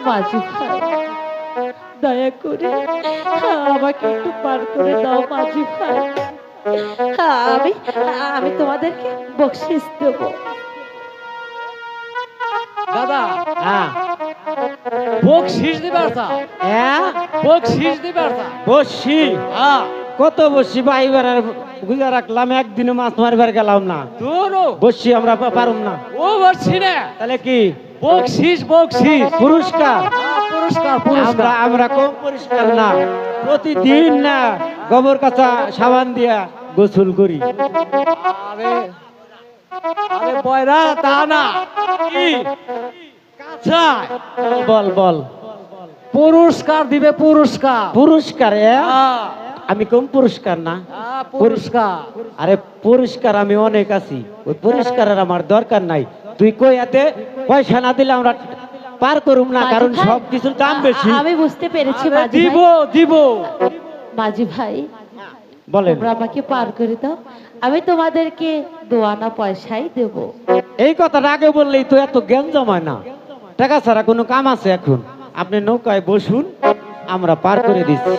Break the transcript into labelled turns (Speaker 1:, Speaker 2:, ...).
Speaker 1: মাঝি ভাই, দয়া করে আমাকে একটু পার করে দাও মাঝি ভাই। আমি আমি তোমাদেরকে বকশিস দেবো।
Speaker 2: দাদা,
Speaker 3: হ্যাঁ
Speaker 2: বকশিস দিবার তা,
Speaker 3: হ্যাঁ
Speaker 2: বকশিস দিবার তা।
Speaker 3: বসছি
Speaker 2: হ্যাঁ,
Speaker 3: কত বসছি বা এবার আর গুজা রাখলাম, একদিনও মাছ মারবার গেলাম না।
Speaker 2: দুনো
Speaker 3: বসছি আমরা পারুম না।
Speaker 2: ও বলছি না,
Speaker 3: তাহলে কি
Speaker 2: বকশিস বকশিস
Speaker 3: পুরস্কার?
Speaker 2: পুরস্কার
Speaker 3: আমরা
Speaker 2: পুরস্কার।
Speaker 3: আমরা কম পরিষ্কার না, প্রতিদিন না গোবর কাঁচা সাবান দিয়া গোসল করি।
Speaker 2: আরে আরে বয়রা তা না, কি কাঁচা
Speaker 3: বল বল
Speaker 2: পুরস্কার দিবে, পুরস্কার।
Speaker 3: পুরস্কার?
Speaker 2: হ্যাঁ,
Speaker 3: আমি কম পুরস্কার না।
Speaker 2: পুরস্কার।
Speaker 3: আরে পুরস্কার আমি অনেক আছি, ওই পুরস্কারের আমার দরকার নাই। তুই কই এতে পয়সা না দিলে আমরা পার করুম না,
Speaker 1: মাঝি
Speaker 3: কারণ
Speaker 1: ভাই,
Speaker 3: সব কিছুর দাম বেশি।
Speaker 1: আমি বুঝতে পেরেছি
Speaker 2: আরে
Speaker 1: মাঝি
Speaker 2: দিব
Speaker 1: ভাই।
Speaker 2: দিব।
Speaker 1: মাঝি ভাই,
Speaker 3: বলেন।
Speaker 1: তোমরা আমাকে পার করে দাও, আমি তোমাদেরকে দোয়ানা পয়সাই দেব।
Speaker 3: এই কথাটা আগে বললেই তো এত জ্ঞান জমায় না। টাকা ছাড়া কোনো কাম আছে এখন? আপনি নৌকায় বসুন, আমরা পার করে দিচ্ছি।